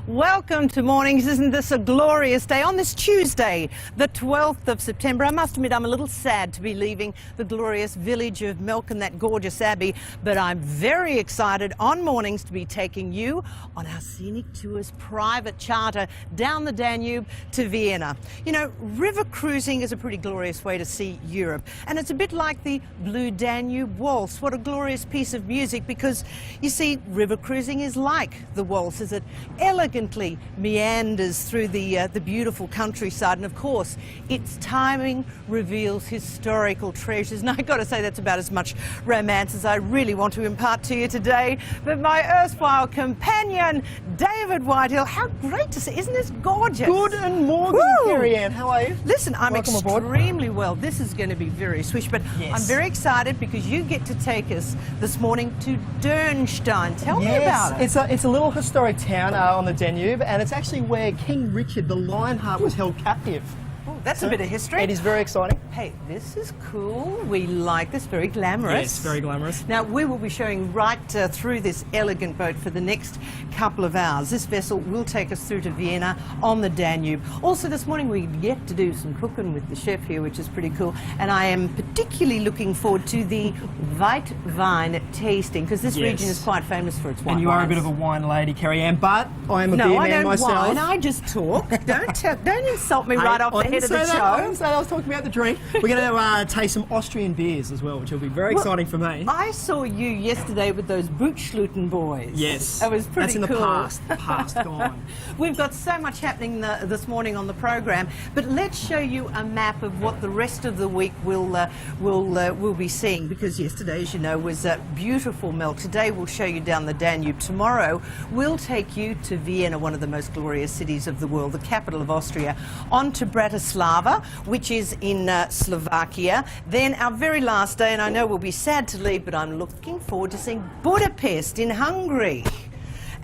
Welcome to Mornings. Isn't this a glorious day on this Tuesday, the 12th of September? I must admit I'm a little sad to be leaving the glorious village of Melk and that gorgeous abbey, but I'm very excited on Mornings to be taking you on our Scenic Tours private charter down the Danube to Vienna. You know, river cruising is a pretty glorious way to see Europe, and it's a bit like the Blue Danube Waltz. What a glorious piece of music, because you see, river cruising is like the waltz as it elegantly meanders through the beautiful countryside, and of course its timing reveals historical treasures, and I've got to say that's about as much romance as I really want to impart to you today. But my erstwhile companion David Whitehill, how great to see, isn't this gorgeous? Good morning, Kerri Anne, how are you? Listen, I'm Welcome extremely well. This is going to be very swish, but yes. I'm very excited because you get to take us this morning to Dürnstein. Tell me about it. It's a little historic town on the Danube, and it's actually where King Richard the Lionheart was held captive. Oh, that's a bit of history. It is very exciting. Hey, this is cool. We like this. Very glamorous. Yes, very glamorous. Now, we will be showing right through this elegant boat for the next couple of hours. This vessel will take us through to Vienna on the Danube. Also, this morning we get to do some cooking with the chef here, which is pretty cool. And I am particularly looking forward to the white wine tasting, because this region is quite famous for its white wines. And you are a bit of a wine lady, Kerri Anne, but I am a beer man myself. No, I don't wine. I just talk. Don't insult me right off the head of the show. I didn't say that. I was talking about the drink. We're going to taste some Austrian beers as well, which will be very exciting for me. I saw you yesterday with those Bootschluten boys. Yes. That was pretty cool. That's in the past gone. We've got so much happening this morning on the program, but let's show you a map of what the rest of the week we'll be seeing, because yesterday, as you know, was beautiful Melk. Today we'll show you down the Danube. Tomorrow we'll take you to Vienna, one of the most glorious cities of the world, the capital of Austria, on to Bratislava, which is in Slovakia. Then our very last day, and I know we'll be sad to leave, but I'm looking forward to seeing Budapest in Hungary.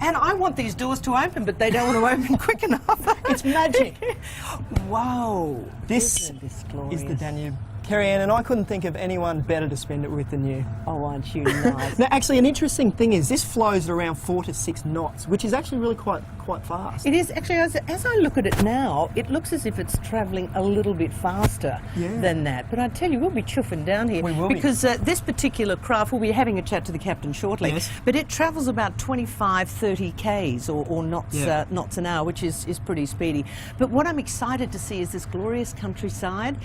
And I want these doors to open, but they don't want to open quick enough. It's magic. Wow. This is the Danube. Kerri Anne, and I couldn't think of anyone better to spend it with than you. Oh, aren't you nice? Now, actually, an interesting thing is this flows at around 4 to 6 knots, which is actually really quite fast. It is. Actually, as I look at it now, it looks as if it's travelling a little bit faster than that. But I tell you, we'll be chuffing down here. We will because this particular craft, we'll be having a chat to the captain shortly, but it travels about 25, 30 k's or knots, knots an hour, which is pretty speedy. But what I'm excited to see is this glorious countryside.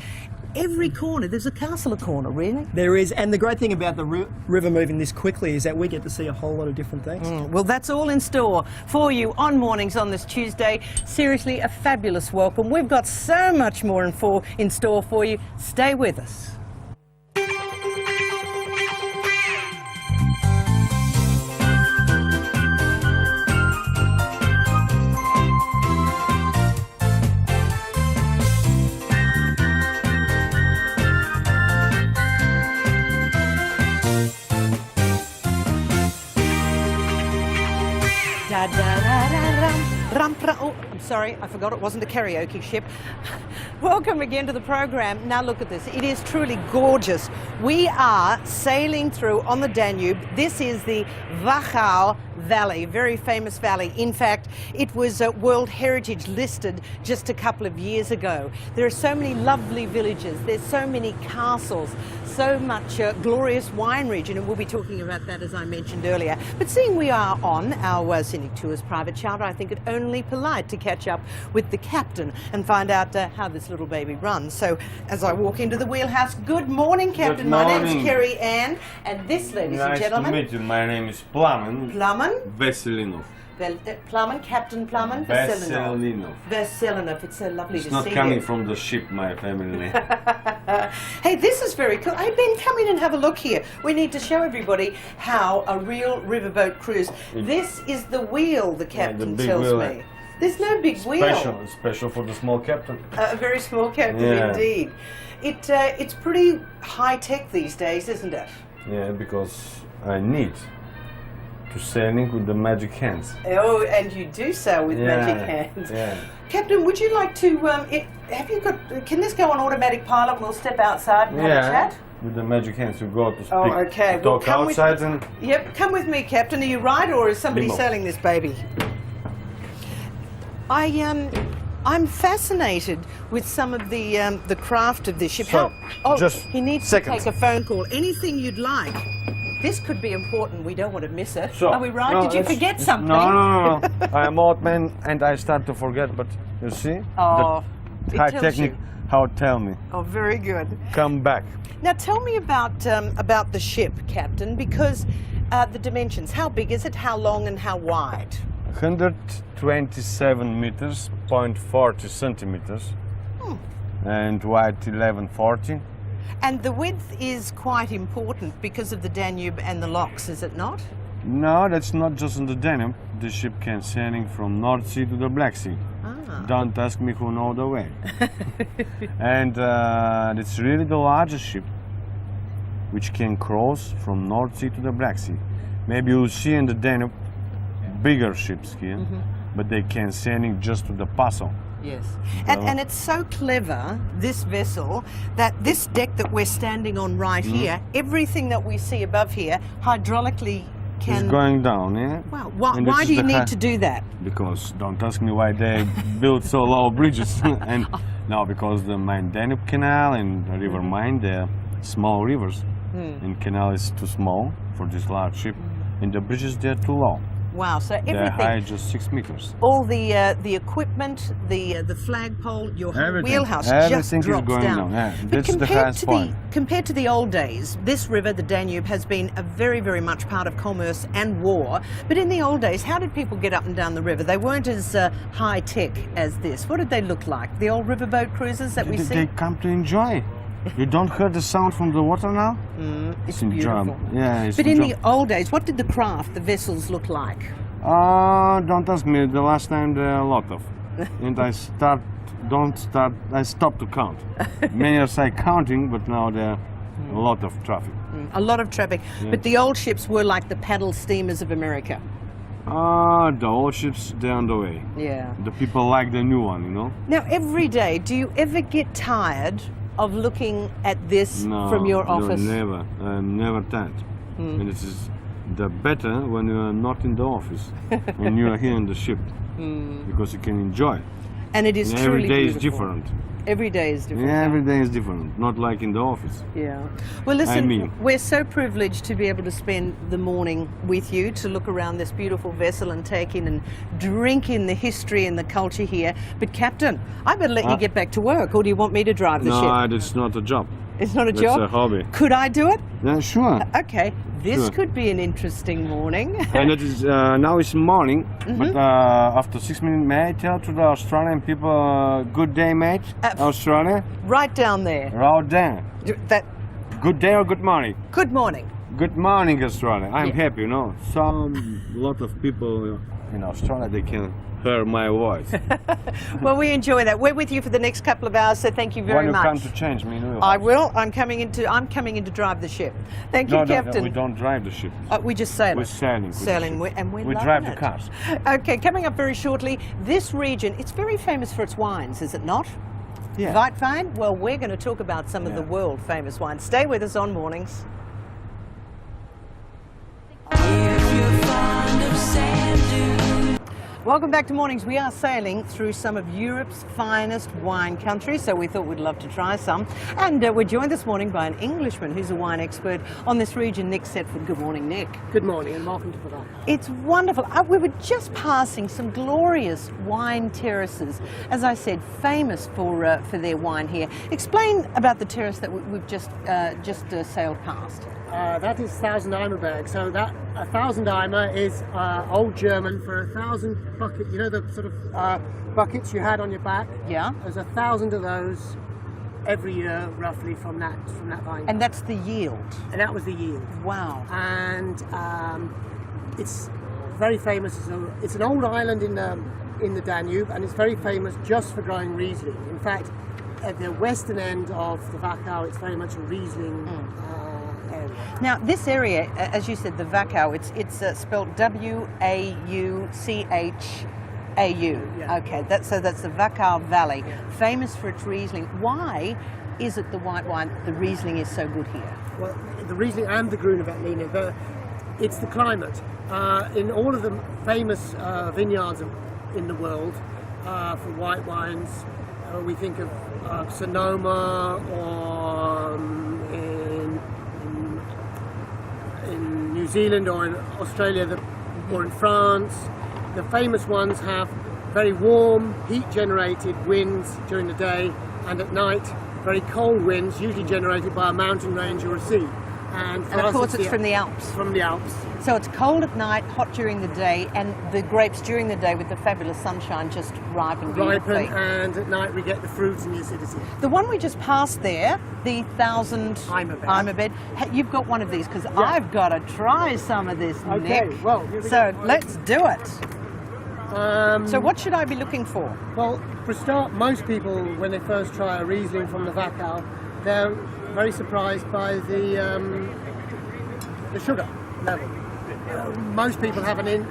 Every corner, there's a castle a corner, really. There is, and the great thing about the river moving this quickly is that we get to see a whole lot of different things. Well, that's all in store for you on Mornings on this Tuesday. Seriously, a fabulous welcome. We've got so much more in store for you. Stay with us. Oh, I'm sorry, I forgot it wasn't a karaoke ship. Welcome again to the program. Now look at this. It is truly gorgeous. We are sailing through on the Danube. This is the Wachau Valley, very famous valley. In fact, it was World Heritage listed just a couple of years ago. There are so many lovely villages. There's so many castles, so much glorious wine region, and we'll be talking about that as I mentioned earlier. But seeing we are on our Scenic Tours private charter, I think it only polite to catch up with the captain and find out how this little baby runs. So as I walk into the wheelhouse, good morning, Captain. Good morning. My name's Kerri Anne, and this, ladies and gentlemen... Nice to meet you. My name is Plamen. Veselinov. Plamen, Captain Plamen Veselinov. Veselinov. It's so lovely to see you. It's not coming from the ship, my family name. Hey, this is very cool. Hey, Ben, come in and have a look here. We need to show everybody how a real riverboat cruise. This is the wheel, the captain tells me. There's no big wheel. Special for the small captain. A very small captain indeed. It's pretty high-tech these days, isn't it? Yeah, because I need to sailing with the magic hands. Oh, and you do sail with magic hands. Yeah. Captain, would you like to, can this go on automatic pilot? We'll step outside and have a chat? With the magic hands, you go to speak, to talk come outside and... Yep, come with me, Captain. Are you right, or is somebody sailing this baby? I'm fascinated with some of the craft of this ship. So, just he needs seconds. to take a phone call. Anything you'd like. This could be important. We don't want to miss it. So, Are we right? no, Did you forget something? No. I'm old man and I start to forget, but you see? Oh, the it high tells technique, you. how tell me. Oh, very good. Come back. Now tell me about the ship, Captain, because the dimensions. How big is it? How long and how wide? 127 meters, 0.40 centimeters, and wide 1140. And the width is quite important because of the Danube and the locks, is it not? No, that's not just in the Danube. The ship can sailing from North Sea to the Black Sea. Ah. Don't ask me who know the way. And it's really the largest ship which can cross from North Sea to the Black Sea. Maybe you'll see in the Danube bigger ships here, but they can sailing just to the Paso. Yes. And it's so clever, this vessel, that this deck that we're standing on right here, everything that we see above here, hydraulically can... It's going down, yeah? Wow. And Why this do is you the need to do that? Because don't ask me why they built so low bridges. And no, because the main Danube Canal and the River Main, they're small rivers. And canal is too small for this large ship. And the bridges, they're too low. Wow, so everything... They're high just 6 meters. All the equipment, the flagpole, your whole Everything. wheelhouse Everything just is drops going down. down, yeah. But That's the highest point. Compared to the old days, this river, the Danube, has been a very, very much part of commerce and war. But in the old days, how did people get up and down the river? They weren't as high-tech as this. What did they look like? The old riverboat cruisers that we see? They come to enjoy. You don't hear the sound from the water now? It's beautiful. Yeah, it's But in the old days, what did the craft, the vessels, look like? Don't ask me. The last time there are a lot of, and I stopped to count. Many are say counting, but now there are a lot of traffic. A lot of traffic. Yeah. But the old ships were like the paddle steamers of America. The old ships, they're on the way. Yeah. The people like the new one, you know. Now, every day, do you ever get tired of looking at this from your office? No, never. I'm never tired. And it is the better when you are not in the office and you are here in the ship, because you can enjoy. And it is And truly every day is beautiful. different. Every day is different. Yeah, every day is different. Not like in the office. Yeah. Well, listen, I mean. we're so privileged to be able to spend the morning with you, to look around this beautiful vessel and take in and drink in the history and the culture here. But Captain, I better let you get back to work, or do you want me to drive the ship? No, it's not a job. It's not a It's job? a hobby. Could I do it? Yeah, sure. Okay, this Sure. could be an interesting morning. And it is now it's morning, but after 6 minutes, may I tell to the Australian people, good day, mate, Australia? Right down there. Right there. That. Good day or good morning? Good morning. Good morning, Australia. I'm Yeah. happy, you know. Lot of people in Australia, they can hear my voice. Well, we enjoy that. We're with you for the next couple of hours, so thank you very When you much. come to change me, you I will. I'm coming in to drive the ship. Thank you, No, Captain. we don't drive the ship. We just sail. We're sailing. with the Sailing, ship. and we're We loving drive the it. cars. Okay, coming up very shortly, this region, it's very famous for its wines, is it not? Yeah. Weitwein? Well, we're going to talk about some of the world famous wines. Stay with us on Mornings. Welcome back to Mornings. We are sailing through some of Europe's finest wine countries, so we thought we'd love to try some. And we're joined this morning by an Englishman who's a wine expert on this region, Nick Setford. Good morning, Nick. Good morning and welcome to the night. It's wonderful. We were just passing some glorious wine terraces, as I said, famous for their wine here. Explain about the terrace that we've just sailed past. That is 1000 Eimerberg. So that 1000 Eimer is old German for 1000 bucket. You know the sort of buckets you had on your back. Yeah. There's 1000 of those every year, roughly from that vine. And that's the yield. And that was the yield. Wow. And it's very famous. It's an old island in the Danube, and it's very famous just for growing Riesling. In fact, at the western end of the Wachau, it's very much a Riesling area. Now, this area, as you said, the Wachau, it's spelled W-A-U-C-H-A-U. Yeah. Okay, that's the Wachau Valley, famous for its Riesling. Why is it the white wine, the Riesling is so good here? Well, the Riesling and the Grüne Veltliner, it's the climate. In all of the famous vineyards in the world, for white wines. We think of Sonoma, or in New Zealand, or in Australia, or in France. The famous ones have very warm, heat-generated winds during the day, and at night, very cold winds, usually generated by a mountain range or a sea. And of course it's from the Alps. From the Alps. So it's cold at night, hot during the day, and the grapes during the day with the fabulous sunshine just ripen beautifully. And at night we get the fruit and the acidity. The one we just passed there, the 1000 Imabed, you've got one of these, because I've got to try some of this, Okay, Nick. well, here we so go. let's do it. So what should I be looking for? Well, for a start, most people, when they first try a Riesling from the Wachau, they're very surprised by the sugar level. Most people have an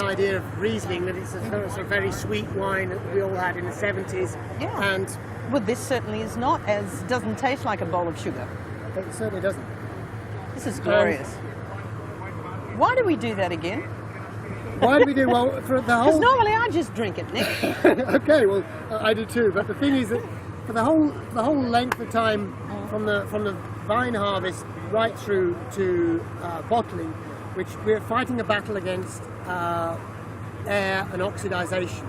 idea of Riesling, that it's a very sweet wine that we all had in the 70s. Yeah. And Well, this certainly is not, as doesn't taste like a bowl of sugar. it certainly doesn't. This is glorious. Why do we do that again? Why do we do, well, for the Because whole... normally I just drink it, Nick. Okay, well, I do too. But the thing is that for the whole length of time from the vine harvest right through to bottling, which we're fighting a battle against air and oxidization.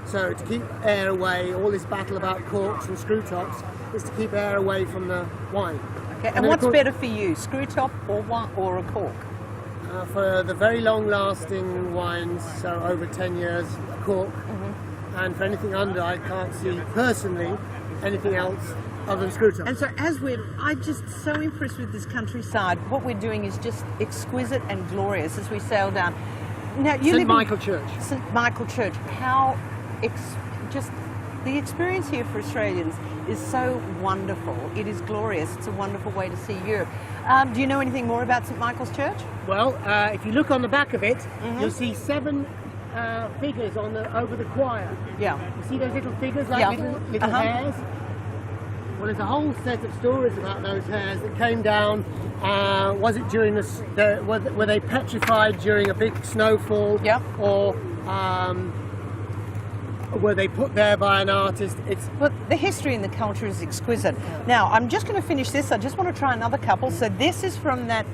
So to keep air away, all this battle about corks and screw tops is to keep air away from the wine. Okay, and what's better for you, screw top or a cork? For the very long-lasting wines, so over 10 years, a cork. And for anything under, I can't see personally anything else other than screw top. And so I'm just so impressed with this countryside. What we're doing is just exquisite and glorious as we sail down. Now, you St. Michael Church. St. Michael Church. How just the experience here for Australians is so wonderful. It is glorious. It's a wonderful way to see Europe. Do you know anything more about St. Michael's Church? Well, if you look on the back of it, you'll see 7 figures over the choir. Yeah. You see those little figures, like little hairs? Well, there's a whole set of stories about those hairs that came down. Was it during were they petrified during a big snowfall? Yeah. Or were they put there by an artist? But the history and the culture is exquisite. Now, I'm just going to finish this. I just want to try another couple. So this is from that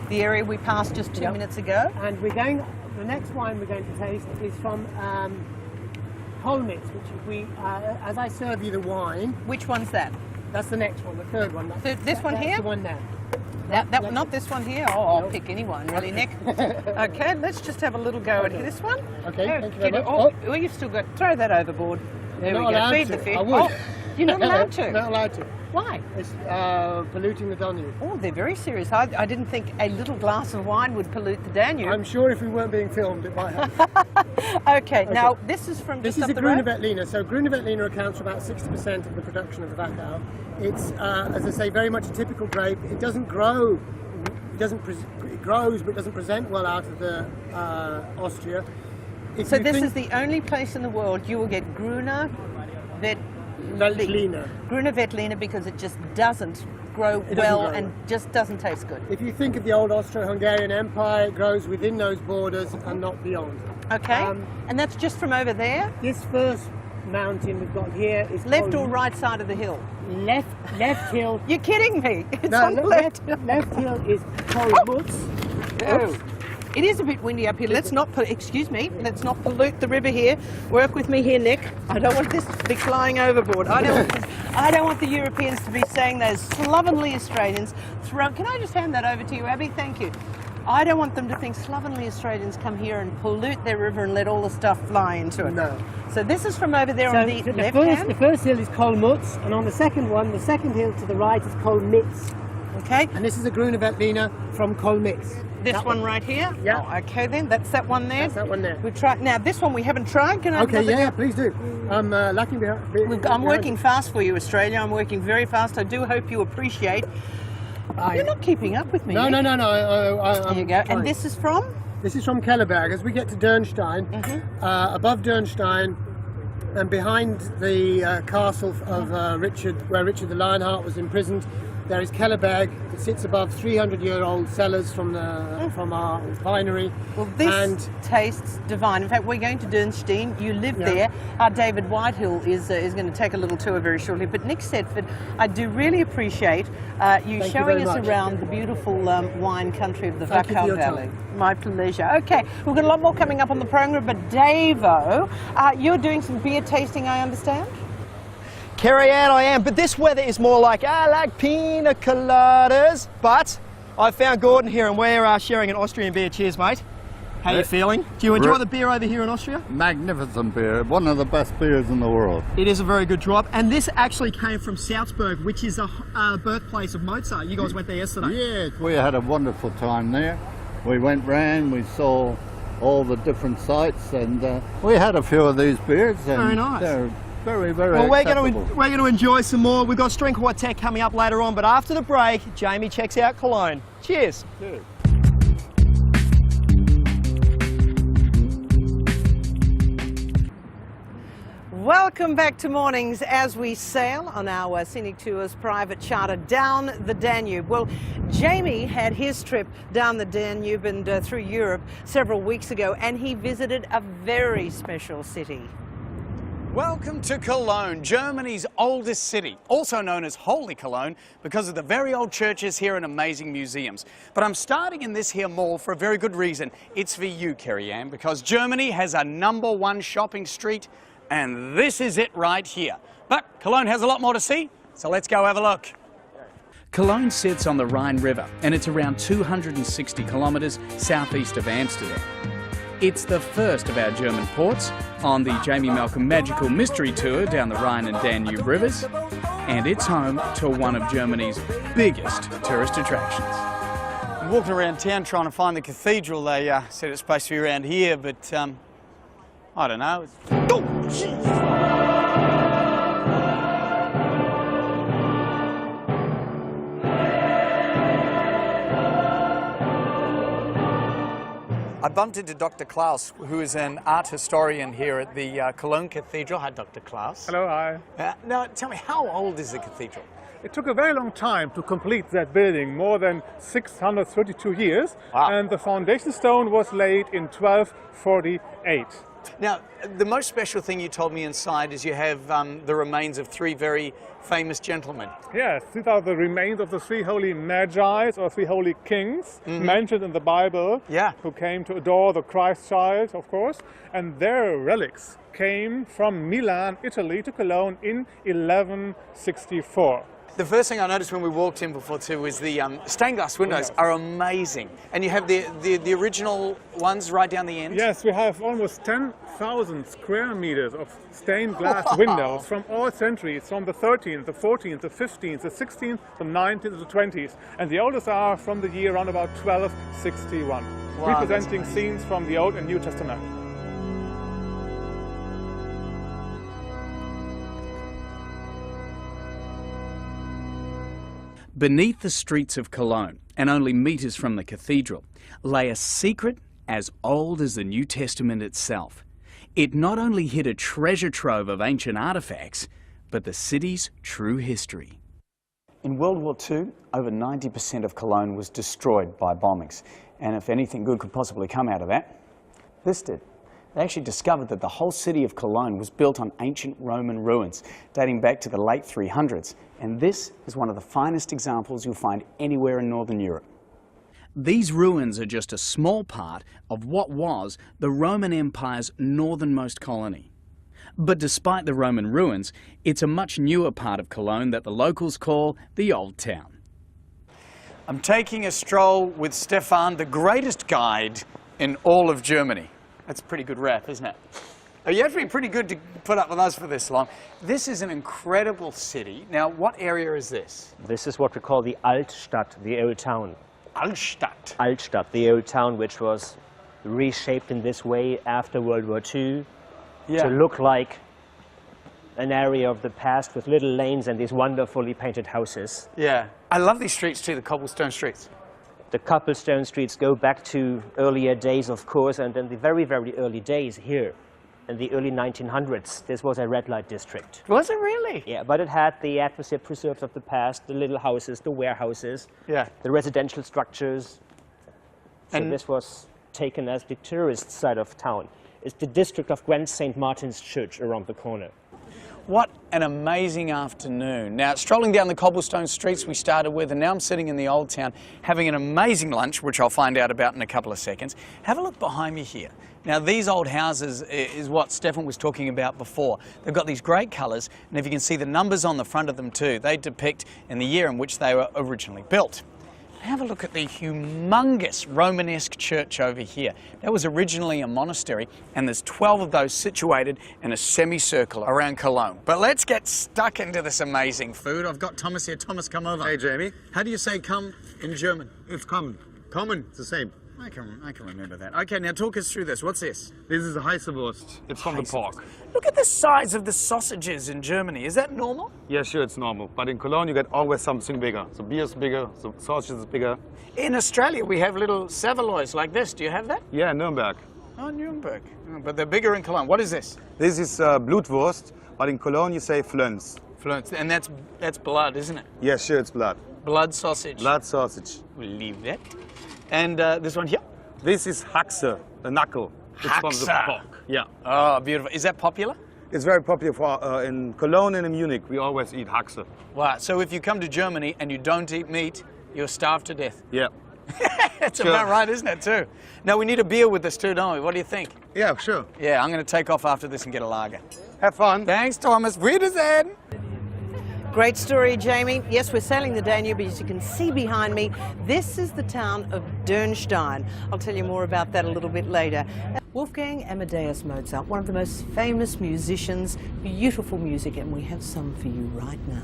the area we passed just 2 minutes ago. And the next wine we're going to taste is from Kolmitz, which as I serve you the wine. Which one's that? That's the next one, the third one. This one here? That's the one there. That not this one here? Oh, I'll pick any one, really, Nick. Okay, let's just have a little go at this one. Okay, thank you very much. Oh, you've still got, throw that overboard. There we go, feed the fish. I would. Oh, you're not allowed to? Not allowed to. Why? It's polluting the Danube. Oh, they're very serious. I didn't think a little glass of wine would pollute the Danube. I'm sure if we weren't being filmed, it might have. Okay, now this is from This is a Grüne Veltliner. So Grüne Veltliner accounts for about 60% of the production of the Wachau. It's, as I say, very much a typical grape. It doesn't grow. It grows, but it doesn't present well out of the Austria. So this is the only place in the world you will get Grüne Veltliner. Grüne Veltliner, because it just doesn't grow and just doesn't taste good. If you think of the old Austro-Hungarian Empire, it grows within those borders and not beyond. Okay, and that's just from over there? This first mountain we've got here is left or right side of the hill? Left hill. You're kidding me. It's No, on the left. Left hill is Kolmitz. Oh. It is a bit windy up here. Let's not let's not pollute the river here. Work with me here, Nick. I don't want this to be flying overboard. I don't want the Europeans to be saying those slovenly Australians can I just hand that over to you, Abby? Thank you. I don't want them to think slovenly Australians come here and pollute their river and let all the stuff fly into it. No. So this is from over there on the left hand? The first hill is Kolmitz, and on the second one, the second hill to the right is Kolmitz. Okay. And this is a Grüne Veltliner from Kolmitz. This one right here? Yeah. Oh, okay then, that's that one there. That's that one there. We tried. Now this one we haven't tried. Can I? Okay, yeah, please do. I'm lucky I'm working fast for you, Australia. I'm working very fast. I do hope you appreciate. You're not keeping up with me. No. There you go. Fine. And this is from? This is from Kellerberg. As we get to Dürnstein, above Dürnstein, and behind the castle of Richard, where Richard the Lionheart was imprisoned, There is Kellerberg, that sits above 300-year-old cellars from our winery. Well, this tastes divine. In fact, we're going to Dernstein. You live there. Our David Whitehill is going to take a little tour very shortly. But Nick Sedford, I do really appreciate you showing us around the beautiful wine country of the Wachau Valley. My pleasure. Okay, we've got a lot more coming up on the program, but Davo, you're doing some beer tasting, I understand? Kerri Anne, I am, but this weather is more like, I like pina coladas. But I found Gordon here and we're sharing an Austrian beer. Cheers, mate. How are you feeling? Do you enjoy the beer over here in Austria? Magnificent beer, one of the best beers in the world. It is a very good drop, and this actually came from Salzburg, which is the birthplace of Mozart. You guys went there yesterday. Yes, we had a wonderful time there. We went round, we saw all the different sites, and we had a few of these beers. And very nice. They're very, very well, we're acceptable. going to enjoy some more. We've got String Quartet coming up later on, but after the break, Jamie checks out Cologne. Cheers. Cheers. Welcome back to Mornings as we sail on our Scenic Tours private charter down the Danube. Well, Jamie had his trip down the Danube and through Europe several weeks ago, and he visited a very special city. Welcome to Cologne, Germany's oldest city, also known as Holy Cologne because of the very old churches here and amazing museums. But I'm starting in this here mall for a very good reason. It's for you, Kerri Anne, because Germany has a #1 shopping street, and this is it right here. But Cologne has a lot more to see, so let's go have a look. Cologne sits on the Rhine River, and it's around 260 kilometres southeast of Amsterdam. It's the first of our German ports on the Jamie Malcolm Magical Mystery Tour down the Rhine and Danube rivers, and it's home to one of Germany's biggest tourist attractions. I'm walking around town trying to find the cathedral. They said it's supposed to be around here, but I don't know. Oh, jeez! I bumped into Dr. Klaus, who is an art historian here at the Cologne Cathedral. Hi, Dr. Klaus. Hello, hi. Now, tell me, how old is the cathedral? It took a very long time to complete that building, more than 632 years, and the foundation stone was laid in 1248. Now, the most special thing you told me inside is you have the remains of 3 very famous gentlemen. Yes, these are the remains of the 3 holy magi, or 3 holy kings, mentioned in the Bible, who came to adore the Christ child, of course, and their relics came from Milan, Italy, to Cologne in 1164. The first thing I noticed when we walked in before too was the stained glass windows are amazing. And you have the original ones right down the end? Yes, we have almost 10,000 square meters of stained glass windows from all centuries, from the 13th, the 14th, the 15th, the 16th, the 19th, the 20th. And the oldest are from the year around about 1261, representing scenes from the Old and New Testament. Beneath the streets of Cologne, and only metres from the cathedral, lay a secret as old as the New Testament itself. It not only hid a treasure trove of ancient artefacts, but the city's true history. In World War II, over 90% of Cologne was destroyed by bombings. And if anything good could possibly come out of that, this did. They actually discovered that the whole city of Cologne was built on ancient Roman ruins, dating back to the late 300s. And this is one of the finest examples you'll find anywhere in Northern Europe. These ruins are just a small part of what was the Roman Empire's northernmost colony. But despite the Roman ruins, it's a much newer part of Cologne that the locals call the Old Town. I'm taking a stroll with Stefan, the greatest guide in all of Germany. That's a pretty good rap, isn't it? You have to be pretty good to put up with us for this long. This is an incredible city. Now, what area is this? This is what we call the Altstadt, the old town. Altstadt? Altstadt, the old town, which was reshaped in this way after World War II to look like an area of the past with little lanes and these wonderfully painted houses. Yeah. I love these streets too, the cobblestone streets. The cobblestone streets go back to earlier days, of course, and then the very, very early days here in the early 1900s, this was a red light district. Was it really? Yeah, but it had the atmosphere preserved of the past, the little houses, the warehouses, Yeah. the residential structures. So And- this was taken as the tourist side of town. It's the district of Grand St. Martin's Church around the corner. What an amazing afternoon. Now, strolling down the cobblestone streets we started with, and now I'm sitting in the old town having an amazing lunch, which I'll find out about in a couple of seconds. Have a look behind me here. Now, these old houses is what Stefan was talking about before. They've got these great colours, and if you can see the numbers on the front of them too, they depict in the year in which they were originally built. Have a look at the humongous Romanesque church over here. That was originally a monastery, and there's 12 of those situated in a semicircle around Cologne. But let's get stuck into this amazing food. I've got Thomas here. Thomas, come over. Hey, Jamie. How do you say come in German? It's common. Common. It's the same. I can remember that. Okay, now talk us through this. What's this? This is a Heißewurst. It's from the pork. Look at the size of the sausages in Germany. Is that normal? Yeah, sure, it's normal. But in Cologne, you get always something bigger. The beer is bigger, the sausage is bigger. In Australia, we have little Savoloys like this. Do you have that? Yeah, Nuremberg. Oh, Nuremberg. Oh, but they're bigger in Cologne. What is this? This is Blutwurst, but in Cologne you say Flöns. Florence. And that's blood, isn't it? Yeah, sure, it's blood. Blood sausage. Blood sausage. We'll leave that. And this one here? This is Haxe, the knuckle. It's from the Haxe. pork. Yeah. Oh, beautiful. Is that popular? It's very popular for, in Cologne and in Munich. We always eat Haxe. Wow. So if you come to Germany and you don't eat meat, you're starved to death. Yeah. That's Sure. about right, isn't it, too? Now, we need a beer with this too, don't we? What do you think? Yeah, sure. Yeah, I'm going to take off after this and get a lager. Have fun. Thanks, Thomas. Wiedersehen. Great story, Jamie. Yes, we're sailing the Danube, as you can see behind me. This is the town of Dürnstein. I'll tell you more about that a little bit later. Wolfgang Amadeus Mozart, one of the most famous musicians, beautiful music, and we have some for you right now.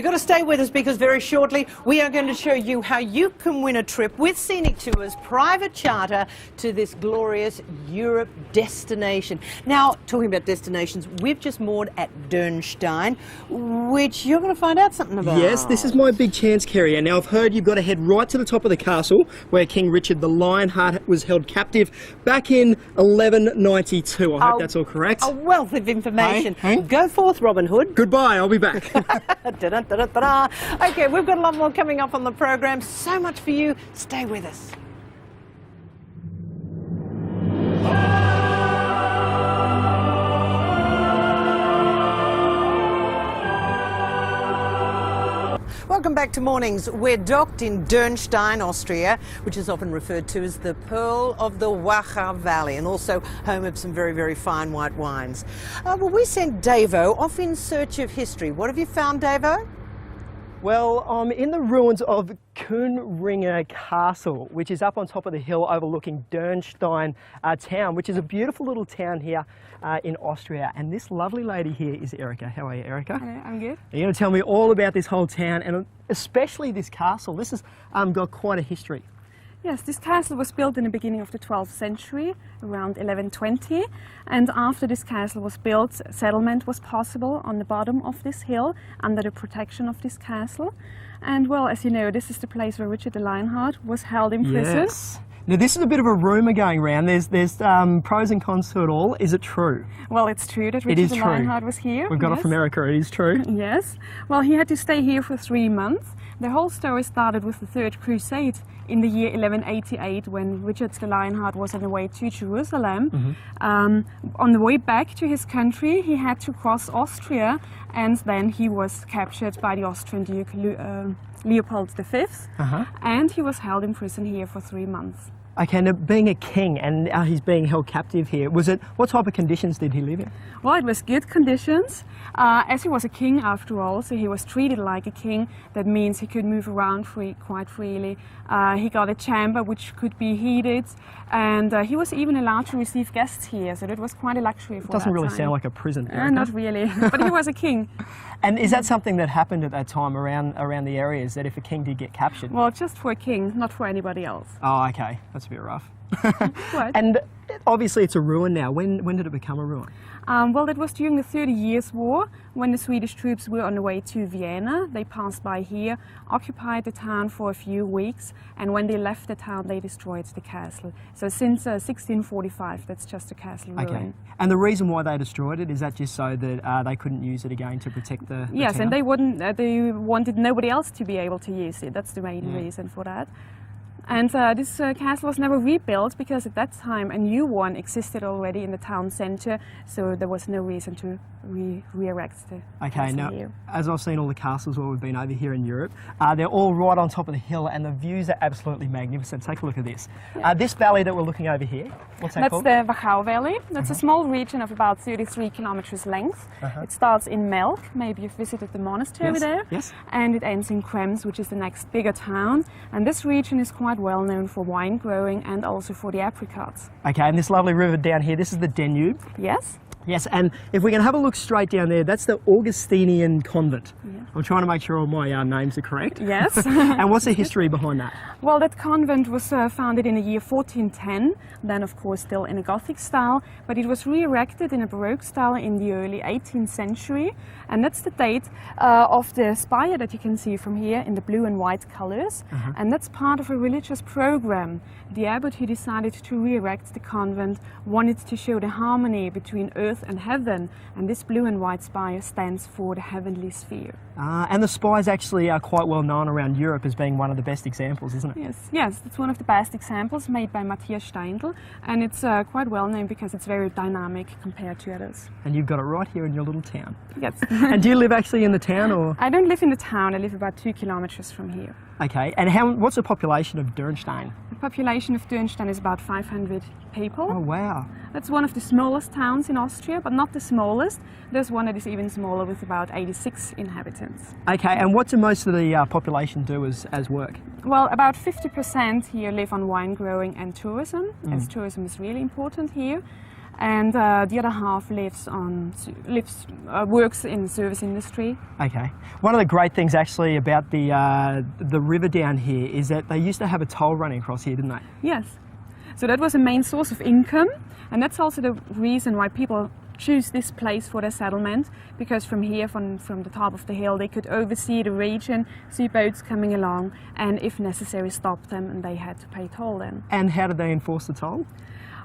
You've got to stay with us because very shortly we are going to show you how you can win a trip with Scenic Tours private charter to this glorious Europe destination. Now, talking about destinations, we've just moored at Dürnstein, which you're going to find out something about. Yes, this is my big chance, Kerri Anne. Now, I've heard you've got to head right to the top of the castle where King Richard the Lionheart was held captive back in 1192. I hope that's all correct. A wealth of information. Hey? Go forth, Robin Hood. Goodbye, I'll be back. Da-da-da-da-da. Okay, we've got a lot more coming up on the program. So much for you. Stay with us. Welcome back to Mornings. We're docked in Dürnstein, Austria, which is often referred to as the Pearl of the Wachau Valley and also home of some very, very fine white wines. Well, we sent Davo off in search of history. What have you found, Davo? Well, I'm in the ruins of Kuhnringer Castle, which is up on top of the hill overlooking Dürnstein town, which is a beautiful little town here in Austria. And this lovely lady here is Erica. How are you, Erica? Hello, I'm good. You're going to tell me all about this whole town and especially this castle. This has got quite a history. Yes, this castle was built in the beginning of the 12th century, around 1120, and after this castle was built, settlement was possible on the bottom of this hill under the protection of this castle. And well, as you know, this is the place where Richard the Lionheart was held in prison. Yes. Now this is a bit of a rumour going around. There's pros and cons to it all. Is it true? Well, it's true that Richard the Lionheart was here. We've got it from America. It is true. Yes. Well, he had to stay here for 3 months. The whole story started with the Third Crusade in the year 1188 when Richard the Lionheart was on the way to Jerusalem. On the way back to his country, he had to cross Austria, and then he was captured by the Austrian Duke Leopold V, and he was held in prison here for 3 months. Okay, now being a king and he's being held captive here, what type of conditions did he live in? Well, it was good conditions, as he was a king after all, so he was treated like a king. That means he could move around quite freely. He got a chamber which could be heated, and he was even allowed to receive guests here, so it was quite a luxury for that time. Doesn't really sound like a prison. Not really, but he was a king. And is that something that happened at that time around the areas, that if a king did get captured? Well, just for a king, not for anybody else. Oh, okay. That's a bit rough. What? And obviously it's a ruin now. When did it become a ruin? Well, it was during the 30 Years' War when the Swedish troops were on the way to Vienna. They passed by here, occupied the town for a few weeks, and when they left the town, they destroyed the castle. So since 1645, that's just a castle ruin. Okay. And the reason why they destroyed it, is that just so that they couldn't use it again to protect the Yes, town? and they wanted nobody else to be able to use it. That's the main reason for that. And this castle was never rebuilt because at that time a new one existed already in the town centre, so there was no reason to re-erect the castle here. As I've seen all the castles where we've been over here in Europe, they're all right on top of the hill and the views are absolutely magnificent. Take a look at this. This valley that we're looking over here, what's that called? That's the Wachau Valley. That's a small region of about 33 kilometers length. It starts in Melk, maybe you've visited the monastery there, and it ends in Krems, which is the next bigger town. And this region is quite well known for wine growing and also for the apricots. Okay, and this lovely river down here, this is the Danube. Yes. Yes, and if we can have a look straight down there, that's the Augustinian convent. Yeah. I'm trying to make sure all my names are correct. Yes. And what's the history behind that? Well, that convent was founded in the year 1410, then of course still in a Gothic style, but it was re-erected in a Baroque style in the early 18th century, and that's the date of the spire that you can see from here in the blue and white colors, and that's part of a religious program. The abbot who decided to re-erect the convent wanted to show the harmony between earth and heaven, and this blue and white spire stands for the heavenly sphere. And the spires actually are quite well known around Europe as being one of the best examples, isn't it? Yes, it's one of the best examples made by Matthias Steindl, and it's quite well known because it's very dynamic compared to others. And you've got it right here in your little town. Yes. And do you live actually in the town, or? I don't live in the town, I live about 2 kilometers from here. Okay, and what's the population of Dürnstein? The population of Dürnstein is about 500 people. Oh wow. That's one of the smallest towns in Austria, but not the smallest. There's one that is even smaller with about 86 inhabitants. Okay, and what do most of the population do as work? Well, about 50% here live on wine growing and tourism, as tourism is really important here. and the other half works in the service industry. Okay. One of the great things actually about the river down here is that they used to have a toll running across here, didn't they? Yes. So that was a main source of income, and that's also the reason why people choose this place for their settlement, because from here, from the top of the hill, they could oversee the region, see boats coming along, and if necessary stop them, and they had to pay toll then. And how did they enforce the toll?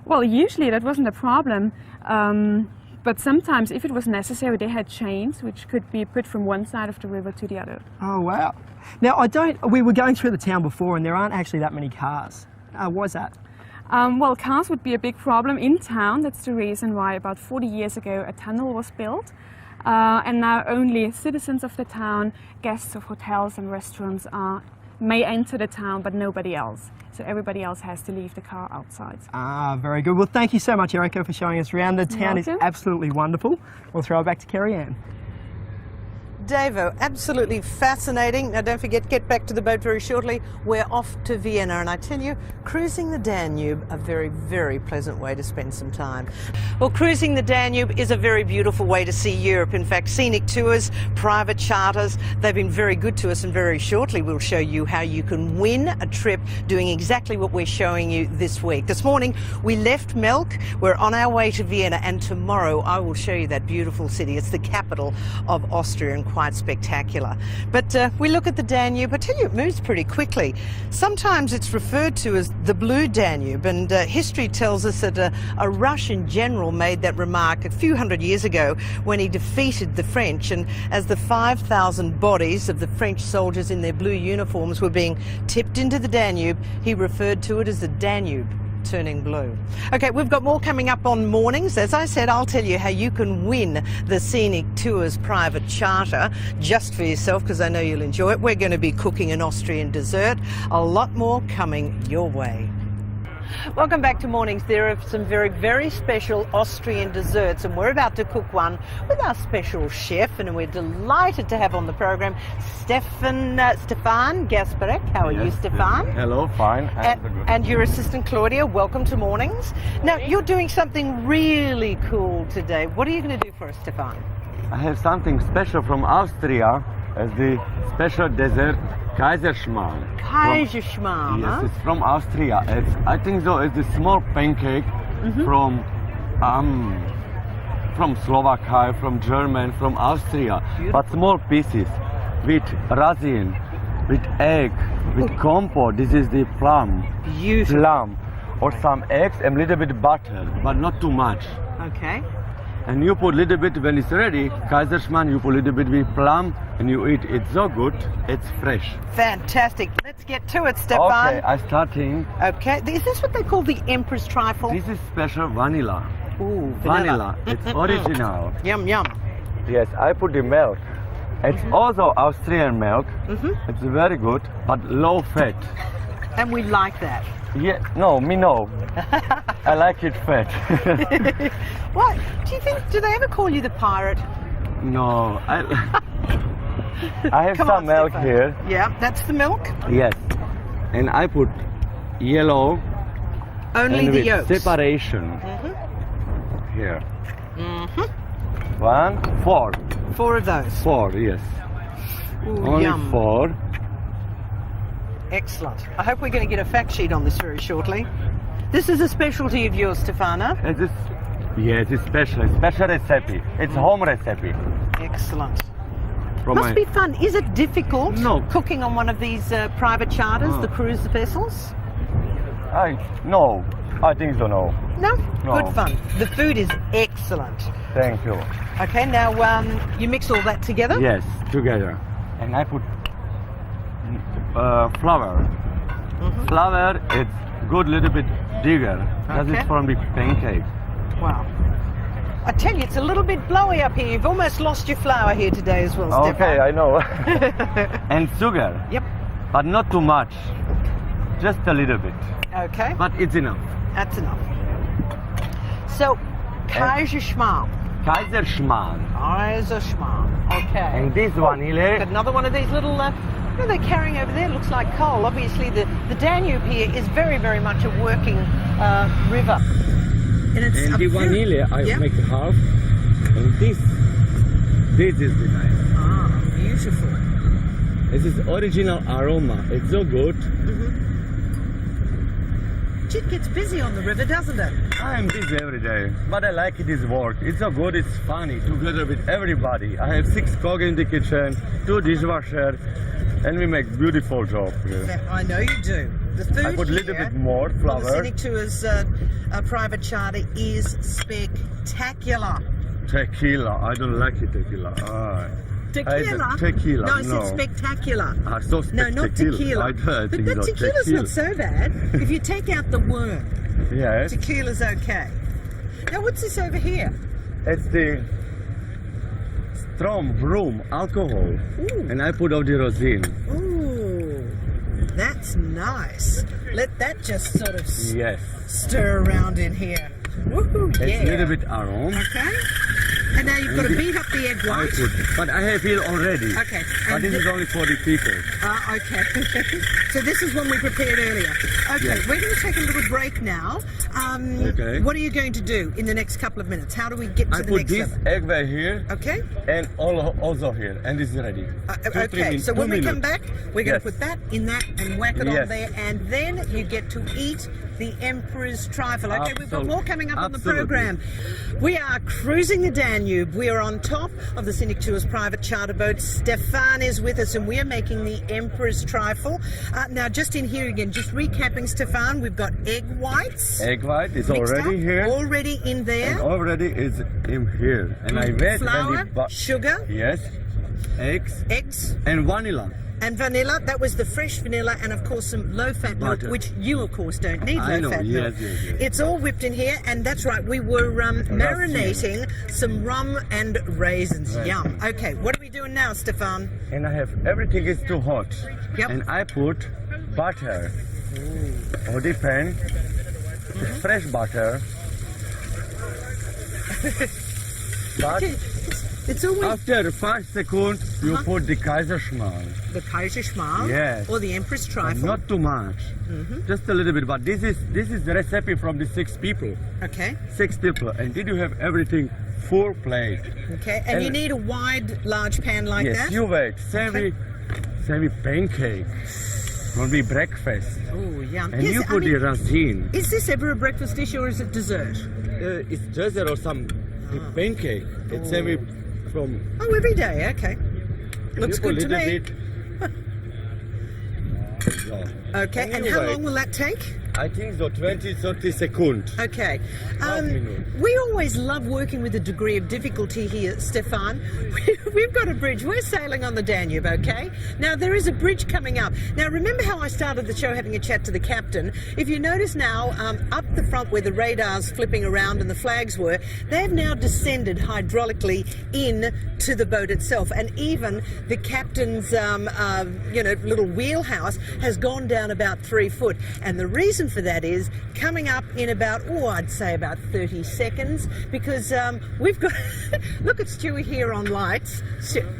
Well, usually that wasn't a problem, but sometimes if it was necessary, they had chains which could be put from one side of the river to the other. Oh wow. Now we were going through the town before and there aren't actually that many cars. Why is that? Well, cars would be a big problem in town. That's the reason why about 40 years ago a tunnel was built. And now only citizens of the town, guests of hotels and restaurants may enter the town, but nobody else. So everybody else has to leave the car outside. Ah, very good. Well, thank you so much, Erica, for showing us around. The town is absolutely wonderful. We'll throw it back to Kerri Anne. Davo, absolutely fascinating. Now don't forget, get back to the boat very shortly. We're off to Vienna, and I tell you, cruising the Danube, a very, very pleasant way to spend some time. Well, cruising the Danube is a very beautiful way to see Europe. In fact, scenic tours, private charters, they've been very good to us, and very shortly we'll show you how you can win a trip doing exactly what we're showing you this week. This morning we left Melk, we're on our way to Vienna, and tomorrow I will show you that beautiful city. It's the capital of Austria and quite spectacular. But we look at the Danube, I tell you, it moves pretty quickly. Sometimes it's referred to as the Blue Danube, and history tells us that a Russian general made that remark a few hundred years ago when he defeated the French, and as the 5,000 bodies of the French soldiers in their blue uniforms were being tipped into the Danube, he referred to it as the Danube turning blue. Okay, we've got more coming up on mornings. As I said, I'll tell you how you can win the Scenic Tours private charter just for yourself, because I know you'll enjoy it. We're going to be cooking an Austrian dessert. A lot more coming your way. Welcome back to Mornings. There are some very, very special Austrian desserts, and we're about to cook one with our special chef, and we're delighted to have on the program Stefan Gasparek. How are you, Stefan? Hello, fine. And your assistant Claudia. Welcome to Mornings. Now, you're doing something really cool today. What are you going to do for us, Stefan? I have something special from Austria as the special dessert, Kaiserschmarrn. Kaiserschmarrn, yes, it's from Austria. I think so. It's a small pancake from Slovakia, from German, from Austria. Beautiful. But small pieces with raisin, with egg, with compote. This is the plum. Beautiful. Plum, or some eggs and a little bit butter, but not too much. Okay. And you put a little bit, when it's ready, Kaiserschmarrn, you put a little bit with plum and you eat. It's so good, it's fresh. Fantastic. Let's get to it, Stefan. Okay, I'm starting. Okay, is this what they call the Emperor's trifle? This is special vanilla. Ooh, vanilla. It's original. Yum, yum. Yes, I put the milk. It's also Austrian milk. It's very good, but low fat. And we like that. Yeah, no, me no. I like it fat. What? Do they ever call you the pirate? No, I have Come some on, milk Stefan. here. Yeah, that's the milk? Yes. And I put yellow. Only and the with yolks. Separation. Here. 1, 4. 4 of those. 4, yes. Ooh, Only yum. 4. Excellent. I hope we're going to get a fact sheet on this very shortly. This is a specialty of yours, Stefana. Yes, it's special recipe. It's home recipe. Excellent. Must be fun. Is it difficult cooking on one of these private charters, the cruise vessels? No, I think so, no. No? Good fun. The food is excellent. Thank you. Okay, now you mix all that together? Yes, together. And I put flour. Flour, it's good little bit bigger. That is from the pancake. Wow. I tell you, it's a little bit blowy up here. You've almost lost your flour here today as well, Stefan. Okay, I know. And sugar. Yep. But not too much. Just a little bit. Okay. But it's enough. That's enough. So, Kaiserschmarrn. Kaiserschmarrn. Kaiserschmarrn. Okay. And this one here. Got another one of these little, what are they carrying over there? Looks like coal. Obviously, the Danube here is very, very much a working river. it's And a the very- vanilla, I yeah. make half. And this is the knife. Ah, beautiful. This is original aroma. It's so good. It gets busy on the river, doesn't it? I'm busy every day, but I like this work. It's so good, it's funny, together with everybody. I have 6 cooks in the kitchen, 2 dishwashers, and we make beautiful job here. I know you do. The food I put a little here bit more on the flour. Scenic Tours private charter is spectacular. Tequila, I don't like it, tequila. Tequila? Tequila, No, I said spectacular. So No, not tequila. I But think that so, tequila's not so bad. If you take out the worm, Yes, tequila's okay. Now, what's this over here? it's the strong rum alcohol, Ooh. and I put out the rosin. Ooh, that's nice. Let that just sort of Yes, stir around in here. Woohoo, it's yeah. a little bit aroma. Okay. And now you've got to beat up the egg I white. put, but I have here already. Okay. But And this is only for the people. Okay. So this is one we prepared earlier. Okay, Yes. we're going to take a little break now. Okay. What are you going to do in the next couple of minutes? How do we get to I the put next this level? egg right here Okay. and also here, and it's ready. 2-3 Okay, minutes, so when 2 we come minutes. back, we're going Yes. to put that in that and whack it on Yes. there, and then you get to eat the Emperor's Trifle. Okay, we've got Absolutely. more coming up on the Absolutely. program. We are cruising the Danube. We are on top of the Scenic Tours private charter boat. Stefan is with us, and we are making the Emperor's Trifle. Now, just in here again, just recapping, Stefan, we've got egg whites. Egg white is mixed already up, here. already in there. And already is in here. And I wait Flour, when the sugar, yes, eggs eggs, and vanilla. and vanilla. That was the fresh vanilla, and of course some low-fat milk, Butter. which you of course don't need I know, low-fat milk. yes, yes. It's all whipped in here, and that's right. We were marinating some rum and raisins. Right. Yum. Okay, what are we doing now, Stefan? And I have everything is too hot. Yep. And I put butter on the pan, fresh butter. But It's always after 5 seconds, you Uh-huh. put the Kaiserschmarrn. the Kaiserschmarrn Yes. or the Empress But Trifle. not too much, just a little bit. But this is the recipe from the 6 people. Okay, 6 people, and did you have everything full plate? okay. And you And- need a wide, large pan like Yes, that? you wait. Semi pancake will be breakfast, Oh, yum. and Yes, you I put mean, the racine. is this ever a breakfast dish or is it dessert? It's dessert or some the pancake. It's semi from. Oh, every day. Okay. Looks you put good to little me. bit. No. Okay, and how Anyway. long will that take? I think so 20-30 seconds. Okay. minute. We always love working with a degree of difficulty here, Stefan. We've got a bridge. We're sailing on the Danube, okay? Now, there is a bridge coming up. Now, remember how I started the show having a chat to the captain? If you notice now, up the front where the radar's flipping around and the flags were, they've now descended hydraulically in to the boat itself. And even the captain's, little wheelhouse has gone down about 3 foot. And the reason for that is coming up in about, I'd say about 30 seconds, because we've got, look at Stewie here on lights.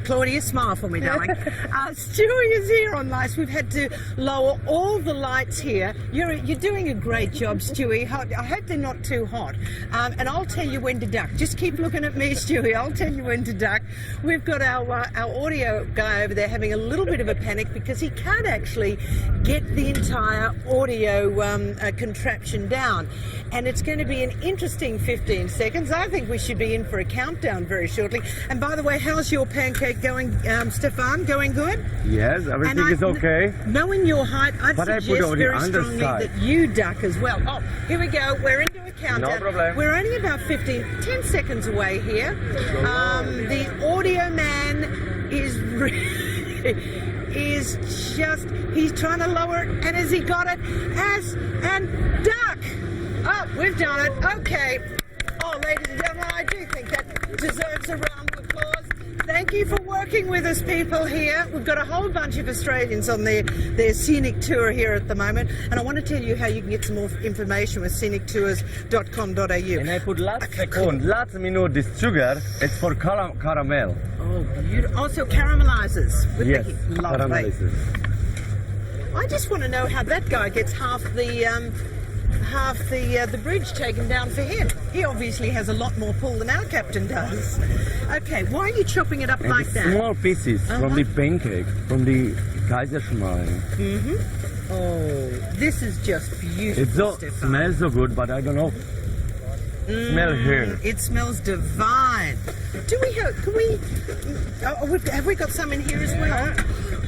Claudia, smile for me, darling. Stewie is here on lights. We've had to lower all the lights here. You're doing a great job, Stewie. I hope they're not too hot. And I'll tell you when to duck. Just keep looking at me, Stewie. I'll tell you when to duck. We've got our audio guy over there having a little bit of a panic because he can't actually get the entire audio contraption down. And it's going to be an interesting 15 seconds. I think we should be in for a countdown very shortly. And by the way, how's your pancake going, Stefan? Going good? Yes, everything is okay. Knowing your height, I'd But I put suggest on the very strongly underside. that you duck as well. Oh, here we go. We're into a countdown. No problem. We're only about 10 seconds away here. The audio man is he's trying to lower it, and has he got it? And duck! Oh, we've done it. Okay. Oh, ladies and gentlemen, I do think that deserves a round of applause. Thank you for working with us, people here. We've got a whole bunch of Australians on their scenic tour here at the moment, and I want to tell you how you can get some more information with scenictours.com.au. And I put last minute this sugar. It's for caramel. Oh, beautiful. Also caramelizes. With Yes, the lovely. caramelizes. I just want to know how that guy gets half the half the bridge taken down for him. He obviously has a lot more pull than our captain does. Okay, why are you chopping it up And like it's that? small pieces from the pancake, from the Kaiserschmarrn. Oh, this is just beautiful, It so, Stefan. smells so good, but I don't know. Smell here. It smells divine. Do we have, can we, have we got some in here as well?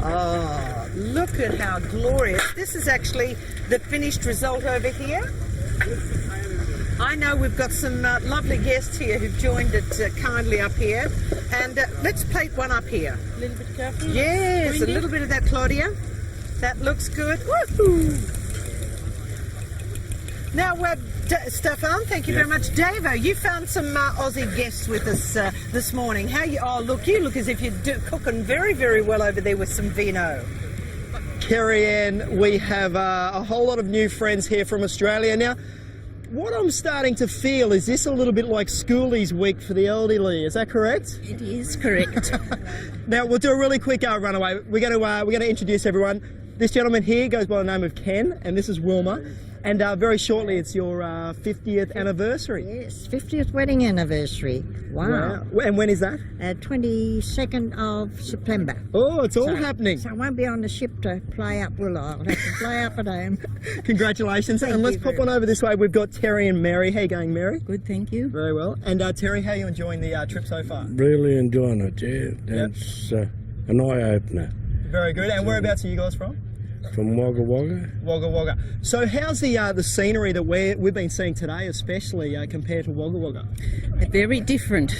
Oh, look at how glorious. This is actually the finished result over here. I know we've got some lovely guests here who've joined it kindly up here. And let's plate one up here. A little bit careful. Yes, a little bit of that, Claudia. That looks good. Woohoo! Now, Stefan, thank you very much. Davo, you found some Aussie guests with us this morning. How you? Oh, look, you look as if you're cooking very, very well over there with some vino. Kerri Anne, we have a whole lot of new friends here from Australia. Now, what I'm starting to feel is this a little bit like Schoolies Week for the elderly. Is that correct? It is correct. Now, we'll do a really quick runaway. We're going to introduce everyone. This gentleman here goes by the name of Ken, and this is Wilma. And very shortly, it's your 50th anniversary. Yes, 50th wedding anniversary. Wow. And when is that? 22nd of September. Oh, it's all happening. So I won't be on the ship to play up, will I? I'll have to play up at home. Congratulations. Thank and let's you pop very on over this way. We've got Terry and Mary. How you going, Mary? Good, thank you. Very well. And Terry, how are you enjoying the trip so far? Really enjoying it, yeah. It's an eye-opener. Very good. And whereabouts are you guys from? From Wagga Wagga. Wagga Wagga. So how's the scenery that we've been seeing today, especially compared to Wagga Wagga? Very different.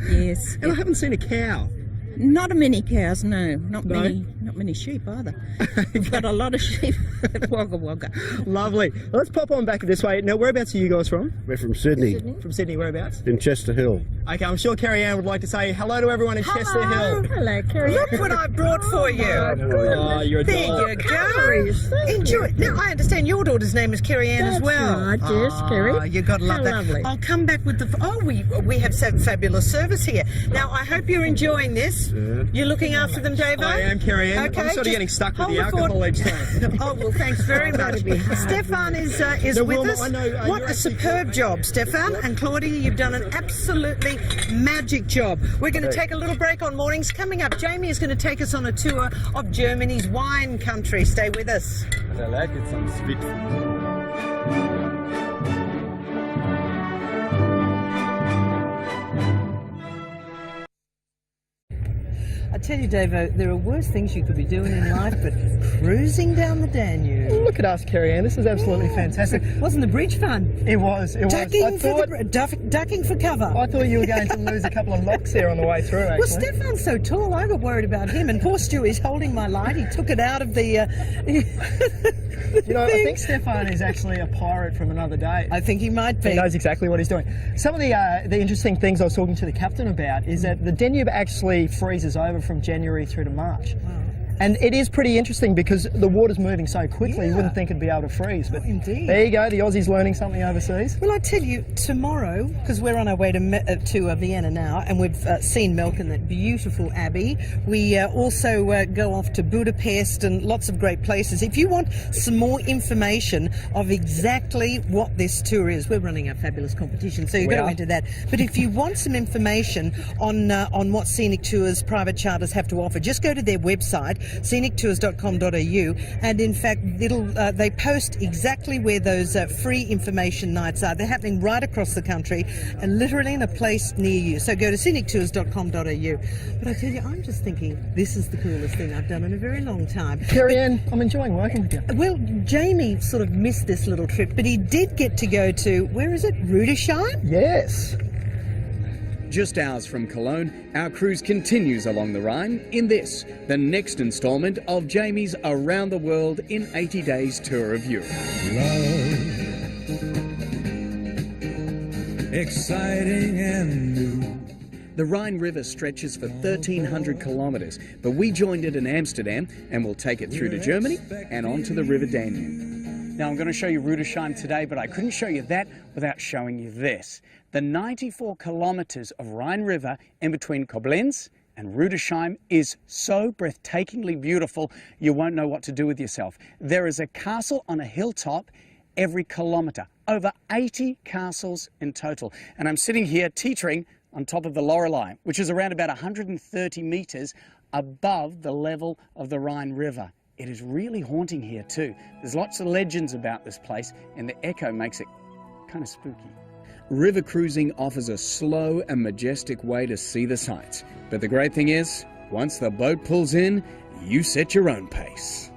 Yes. And I haven't seen a cow. Not many cows, no. Not many sheep either. We've got a lot of sheep at Wagga Wagga. Lovely. Let's pop on back this way. Now, whereabouts are you guys from? We're from Sydney. From Sydney, whereabouts? In Chester Hill. Okay, I'm sure Kerri Anne would like to say hello to everyone in Chester Hill. Hello, Kerri. Look what I brought for you. Oh, you're a There doll. you go. Enjoy. Now, I understand your daughter's name is Kerri Anne as well. Right, yes, Kerri. Oh, you got to love How that. lovely. I'll come back with the. Oh, we have some fabulous service here. Now, I hope you're enjoying this. You're looking after them, Davo? I am, Kerri Anne. Okay, I'm sort of just getting stuck with hold the fort. alcohol each time. Oh, well, thanks very much. Stefan is Now, with Wilma, us. I know, What you're a actually- superb job, Stefan. And Claudia, you've done an absolutely magic job. We're going to take a little break on mornings. Coming up, Jamie is going to take us on a tour of Germany's wine country. Stay with us. But I like it, some sweet food. I tell you, Davo, there are worse things you could be doing in life, but cruising down the Danube. Look at us, Kerri Anne. This is absolutely fantastic. Wasn't the bridge fun? It was. It was. Ducking for cover. I thought you were going to lose a couple of locks there on the way through, actually. Well, Stefan's so tall, I got worried about him. And poor Stewie's holding my light. He took it out of the... You know, I think Stefan is actually a pirate from another day. I think he might be. He knows exactly what he's doing. Some of the interesting things I was talking to the captain about is that the Danube actually freezes over from January through to March. Wow. And it is pretty interesting because the water's moving so quickly, you wouldn't think it'd be able to freeze. But indeed. There you go, the Aussies learning something overseas. Well, I tell you, tomorrow, because we're on our way to Vienna now, and we've seen Melken, that beautiful abbey. We also go off to Budapest and lots of great places. If you want some more information of exactly what this tour is, we're running a fabulous competition, so you're going to enter that. But if you want some information on what Scenic Tours private charters have to offer, just go to their website, scenictours.com.au, and in fact they post exactly where those free information nights are. They're happening right across the country and literally in a place near you. So go to scenictours.com.au. But I tell you, I'm just thinking this is the coolest thing I've done in a very long time. Kerri Anne, I'm enjoying working with you. Well, Jamie sort of missed this little trip, but he did get to go to, where is it, Rudolph? Yes. Just hours from Cologne, our cruise continues along the Rhine in this, the next instalment of Jamie's Around the World in 80 Days tour of Europe. Exciting and new. The Rhine River stretches for 1,300 kilometres, but we joined it in Amsterdam and we'll take it through to Germany and onto the River Danube. Now I'm going to show you Rudolph today, but I couldn't show you that without showing you this. The 94 kilometres of Rhine River in between Koblenz And Rudolph is so breathtakingly beautiful, you won't know what to do with yourself. There is a castle on a hilltop every kilometre, over 80 castles in total. And I'm sitting here teetering on top of the Lorelei, which is around about 130 metres above the level of the Rhine River. It is really haunting here too. There's lots of legends about this place, and the echo makes it kind of spooky. River cruising offers a slow and majestic way to see the sights. But the great thing is, once the boat pulls in, you set your own pace.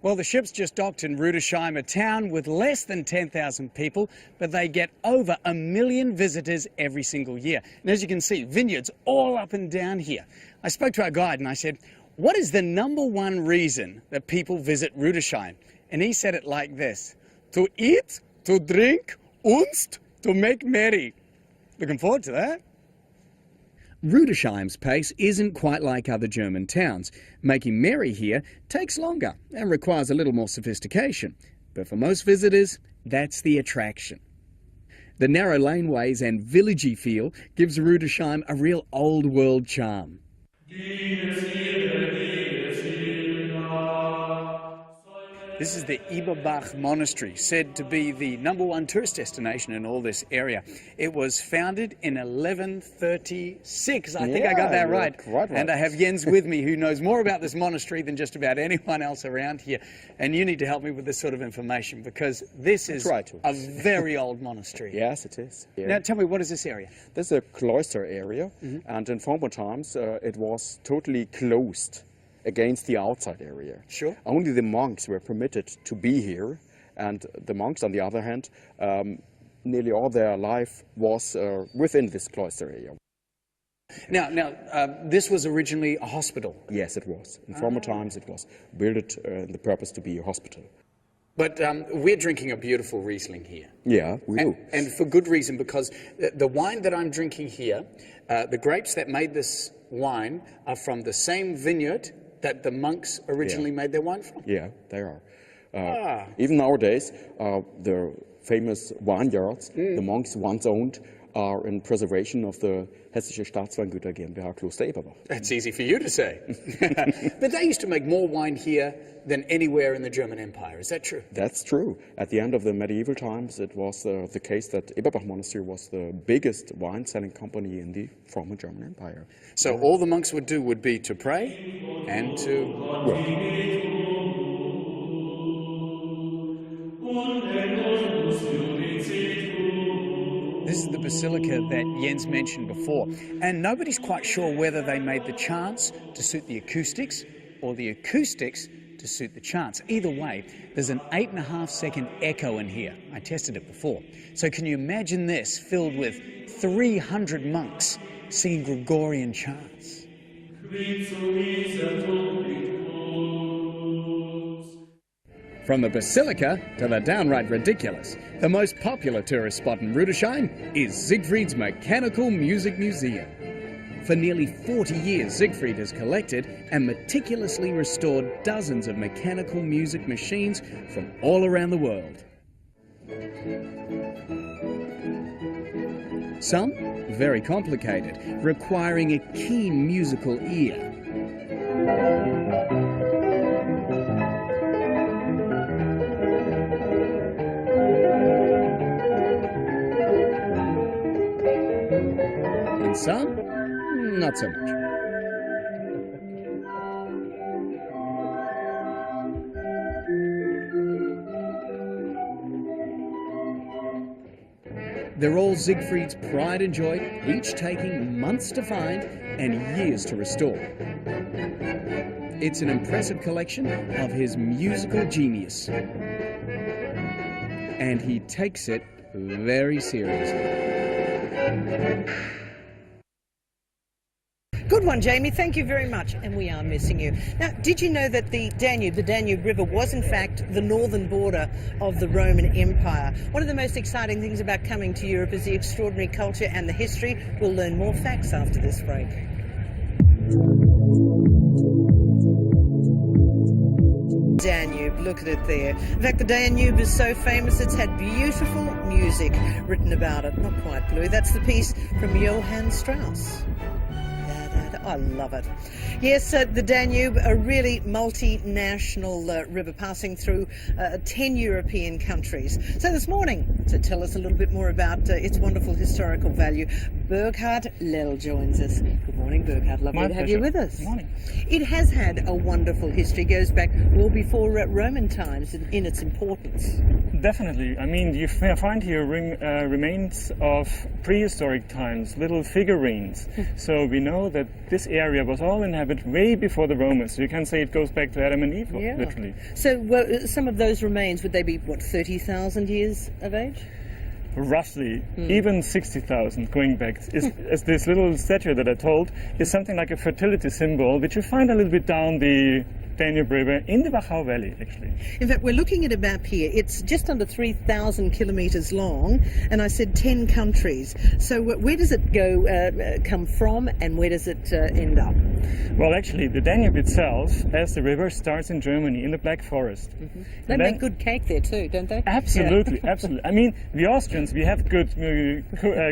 Well, the ship's just docked in Rudolph, a town with less than 10,000 people, but they get over 1 million visitors every single year. And as you can see, vineyards all up and down here. I spoke to our guide and I said, what is the #1 reason that people visit Rudolph? And he said it like this: to eat, to drink, and to make merry. Looking forward to that. Rudolph's pace isn't quite like other German towns. Making merry here takes longer and requires a little more sophistication. But for most visitors, that's the attraction. The narrow laneways and villagey feel gives Rudolph a real old world charm. This is the Eberbach Monastery, said to be the #1 tourist destination in all this area. It was founded in 1136. I think I got that right. Quite right. And I have Jens with me, who knows more about this monastery than just about anyone else around here. And you need to help me with this sort of information, because this is a very old monastery. Yes, it is. Yeah. Now tell me, what is this area? This is a cloister area, and in former times it was totally closed against the outside area. Sure. Only the monks were permitted to be here, and the monks, on the other hand, nearly all their life was within this cloister area. Now, this was originally a hospital. Yes, it was. In former times it was built in the purpose to be a hospital. But we're drinking a beautiful Riesling here. Yeah, we do. And for good reason, because the wine that I'm drinking here, the grapes that made this wine are from the same vineyard that the monks originally made their wine from. Yeah, they are. Even nowadays, the famous vineyards the monks once owned are in preservation of the Hessische Staatsweingüter GmbH Kloster Eberbach. That's easy for you to say. But they used to make more wine here than anywhere in the German Empire. Is that true? That's true. At the end of the medieval times, it was the case that Eberbach Monastery was the biggest wine-selling company in the former German Empire. So all the monks would do would be to pray and to work. This is the basilica that Jens mentioned before, and nobody's quite sure whether they made the chants to suit the acoustics or the acoustics to suit the chants. Either way, there's an 8.5-second echo in here. I tested it before. So can you imagine this filled with 300 monks singing Gregorian chants? From the basilica to the downright ridiculous, the most popular tourist spot in Rudolph is Siegfried's Mechanical Music Museum. For nearly 40 years, Siegfried has collected and meticulously restored dozens of mechanical music machines from all around the world. Some very complicated, requiring a keen musical ear. And some, not so much. They're all Siegfried's pride and joy, each taking months to find and years to restore. It's an impressive collection of his musical genius. And he takes it very seriously. Good one, Jamie. Thank you very much. And we are missing you. Now, did you know that the Danube River was in fact the northern border of the Roman Empire? One of the most exciting things about coming to Europe is the extraordinary culture and the history. We'll learn more facts after this break. Danube, look at it there. In fact, the Danube is so famous it's had beautiful music written about it. Not quite blue. That's the piece from Johann Strauss. I love it. Yes, the Danube, a really multinational river passing through 10 European countries. So this morning, to tell us a little bit more about its wonderful historical value, Burkhard Lell joins us. Good morning, Burkhard. Lovely to have you with us. Good morning. It has had a wonderful history, goes back well before Roman times in its importance. Definitely. I mean, you find here remains of prehistoric times, little figurines. So we know that this area was all inhabited way before the Romans. So you can say it goes back to Adam and Eve, literally. So some of those remains, would they be, what, 30,000 years of age? Roughly, even 60,000 going back. Is this little statue that I told is something like a fertility symbol, which you find a little bit down the Danube River in the Wachau Valley, actually. In fact, we're looking at a map here. It's just under 3,000 kilometres long, and I said 10 countries. So where does it go, come from, and where does it end up? Well, actually, the Danube itself, as the river, starts in Germany, in the Black Forest. They make good cake there too, don't they? Absolutely, absolutely. I mean, the Austrians, we have good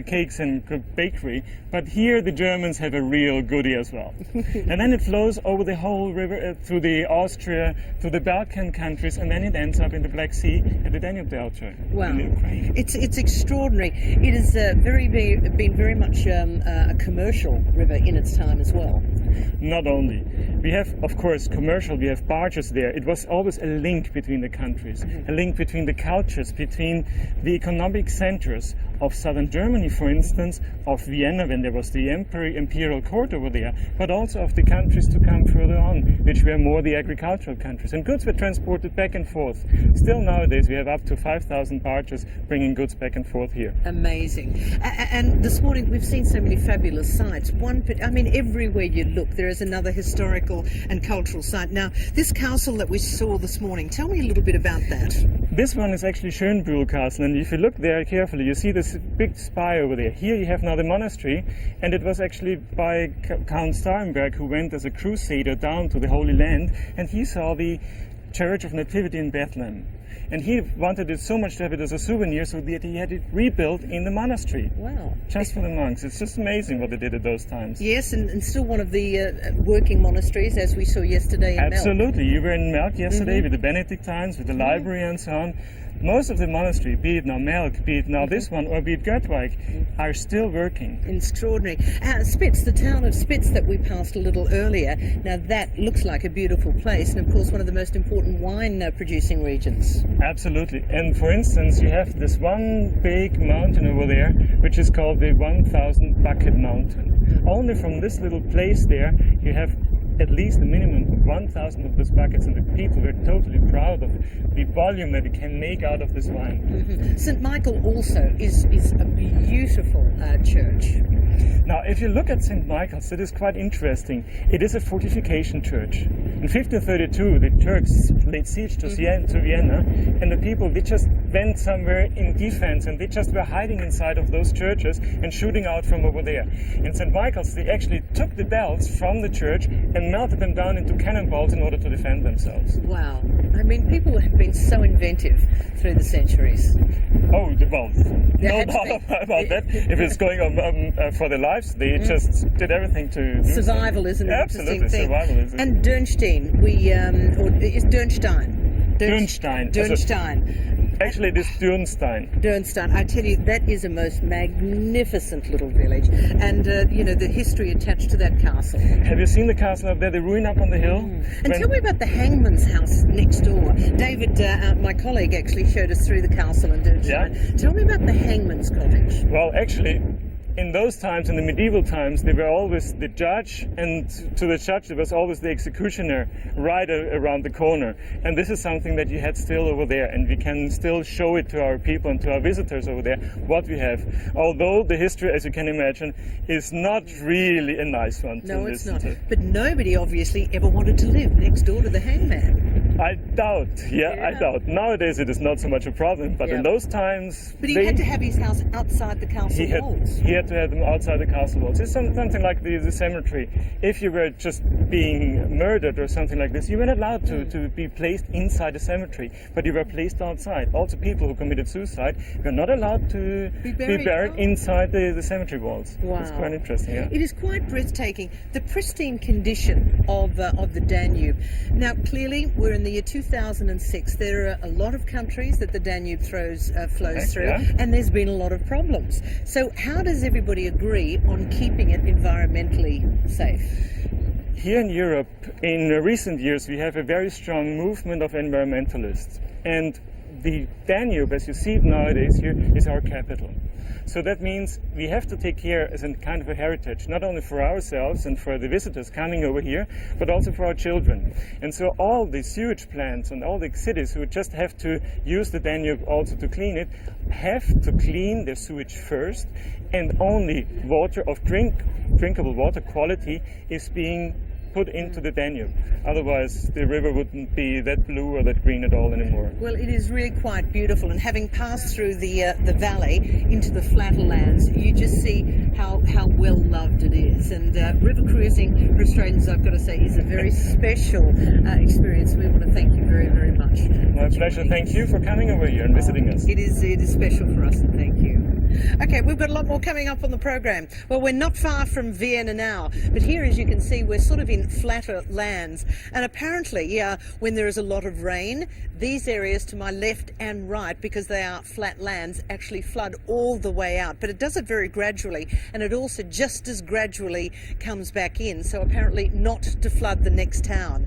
cakes and good bakery, but here the Germans have a real goodie as well. And then it flows over the whole river, through the Austria, to the Balkan countries, and then it ends up in the Black Sea at the Danube Delta. Wow, it's extraordinary. It has been very much a commercial river in its time as well. Not only. We have, of course, commercial, we have barges there. It was always a link between the countries, a link between the cultures, between the economic centers of southern Germany, for instance, of Vienna when there was the imperial court over there, but also of the countries to come further on, which were more the agricultural countries. And goods were transported back and forth. Still nowadays we have up to 5,000 barges bringing goods back and forth here. Amazing. And this morning we've seen so many fabulous sites. I mean, everywhere you look there is another historical and cultural site. Now, this castle that we saw this morning, tell me a little bit about that. This one is actually Schönbrühl Castle, and if you look there carefully, you see this big spire over there. Here you have now the monastery, and it was actually by Count Starhemberg, who went as a crusader down to the Holy Land, and he saw the Church of Nativity in Bethlehem. And he wanted it so much to have it as a souvenir, so that he had it rebuilt in the monastery. Wow. Just for the monks. It's just amazing what they did at those times. Yes, and still one of the working monasteries, as we saw yesterday in Melk. Absolutely. You were in Melk yesterday with the Benedictines, with the library and so on. Most of the monastery, be it now Melk, be it now this one, or be it Göttweig, are still working. Extraordinary. Spitz, the town of Spitz that we passed a little earlier, now that looks like a beautiful place, and of course one of the most important wine producing regions. Absolutely. And for instance, you have this one big mountain over there, which is called the 1,000 Bucket Mountain. Only from this little place there, you have at least a minimum of 1,000 of those buckets, and the people were totally proud of the volume that it can make out of this wine. St. Michael also is a beautiful church. Now, if you look at St. Michael's, it is quite interesting. It is a fortification church. In 1532, the Turks laid siege to Vienna, and the people, they just went somewhere in defense, and they just were hiding inside of those churches and shooting out from over there. In St. Michael's, they actually took the bells from the church and melted them down into cannonballs in order to defend themselves. Wow. I mean, people have been so inventive through the centuries. Oh, well, no doubt about that. If it's going on for their lives, they just did everything to... Survival is an interesting thing. Survival. And Dürnstein, or is Dürnstein? Dürnstein. Actually, it is Dürnstein. Dürnstein. I tell you, that is a most magnificent little village. And, you know, the history attached to that castle. Have you seen the castle up there, the ruin up on the hill? And tell me about the hangman's house next door. David, my colleague, actually showed us through the castle in Dürnstein. Yeah. Tell me about the hangman's cottage. Well, actually, in those times, in the medieval times, they were always the judge, and to the judge there was always the executioner right around the corner. And this is something that you had still over there, and we can still show it to our people and to our visitors over there, what we have. Although the history, as you can imagine, is not really a nice one to listen to. No, it's not. But nobody obviously ever wanted to live next door to the hangman. I doubt. I doubt. Nowadays it is not so much a problem, but in those times. But he had to have his house outside the castle walls. He had to have them outside the castle walls. It's something like the cemetery. If you were just being murdered or something like this, you weren't allowed to be placed inside the cemetery, but you were placed outside. Also, people who committed suicide were not allowed to be buried inside the cemetery walls. Wow. It's quite interesting. Yeah. It is quite breathtaking, the pristine condition of the Danube. Now, clearly, we're in the year 2006. There are a lot of countries that the Danube flows through, and there's been a lot of problems. So how does everybody agree on keeping it environmentally safe? Here in Europe, in recent years, we have a very strong movement of environmentalists. And the Danube, as you see it nowadays here, is our capital. So that means we have to take care as a kind of a heritage, not only for ourselves and for the visitors coming over here, but also for our children. And so all the sewage plants and all the cities who just have to use the Danube also to clean it, have to clean their sewage first, and only water of drinkable water quality is being put into the Danube. Otherwise, the river wouldn't be that blue or that green at all anymore. Well, it is really quite beautiful, and having passed through the valley into the flatter lands, you just see how well loved it is. And river cruising for Australians, I've got to say, is a very special experience. We want to thank you very, very much. My pleasure. Thank you for coming over here and visiting us. It is special for us, and thank you. Okay, we've got a lot more coming up on the program. Well, we're not far from Vienna now, but here, as you can see, we're sort of in flatter lands, and apparently when there is a lot of rain, these areas to my left and right, because they are flat lands, actually flood all the way out, but it does it very gradually, and it also just as gradually comes back in, so apparently not to flood the next town.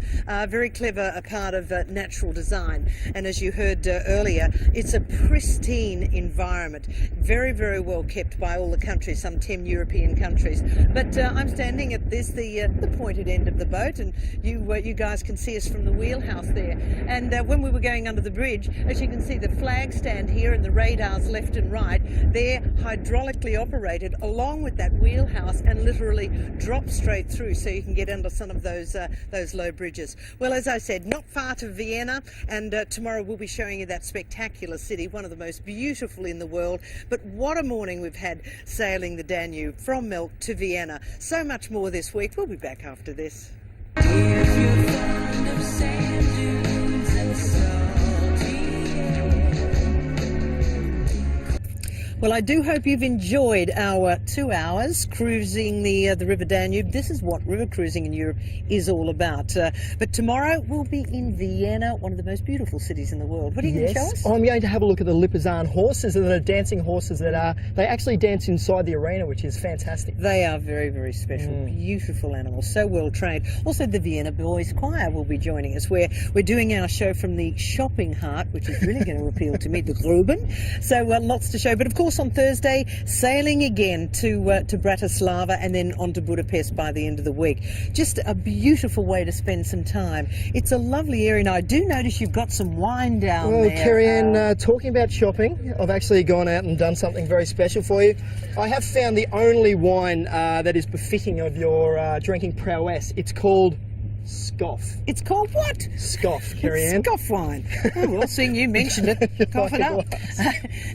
Very clever, a part of natural design, and as you heard earlier, it's a pristine environment, very, very well kept by all the countries, some 10 European countries. But I'm standing at the pointed end of the boat, and you guys can see us from the wheelhouse there. And when we were going under the bridge, as you can see, the flag stand here and the radars left and right, they're hydraulically operated along with that wheelhouse and literally drop straight through, so you can get under some of those low bridges. Well, as I said, not far to Vienna, and tomorrow we'll be showing you that spectacular city, one of the most beautiful in the world. But what a morning we've had sailing the Danube from Melk to Vienna. So much more this week. We'll be back after this. If you're fond of sand dunes and Well, I do hope you've enjoyed our 2 hours cruising the River Danube. This is what river cruising in Europe is all about. But tomorrow we'll be in Vienna, one of the most beautiful cities in the world. What are you going to show us? I'm going to have a look at the Lipizan horses, that are dancing horses they actually dance inside the arena, which is fantastic. They are very, very special, beautiful animals, so well trained. Also, the Vienna Boys Choir will be joining us, where we're doing our show from the shopping heart, which is really going to appeal to me, the Gruben. So lots to show. But of course, on Thursday, sailing again to Bratislava and then on to Budapest by the end of the week. Just a beautiful way to spend some time. It's a lovely area, and I do notice you've got some wine down there. Well, Kerri Anne, talking about shopping, I've actually gone out and done something very special for you. I have found the only wine that is befitting of your drinking prowess. It's called Scoff. It's called what? Scoff, Kerri Anne. Scoff wine. Oh, well, seeing you mentioned it, cough it up.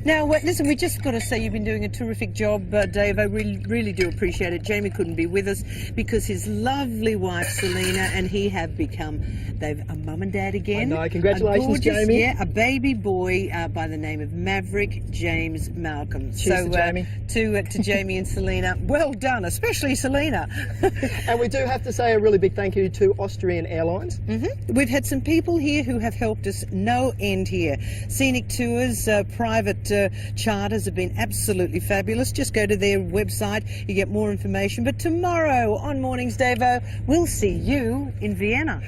Now, listen, we just got to say you've been doing a terrific job, Dave. I really do appreciate it. Jamie couldn't be with us because his lovely wife, Selena, and he have become, they've a mum and dad again. I know, congratulations, gorgeous, Jamie. Yeah, a baby boy by the name of Maverick James Malcolm. Cheers to Jamie. To Jamie and Selena, well done, especially Selena. And we do have to say a really big thank you to Austrian Airlines. We've had some people here who have helped us no end here. Scenic tours, private charters have been absolutely fabulous. Just go to their website, you get more information. But tomorrow on Mornings Davo, we'll see you in Vienna.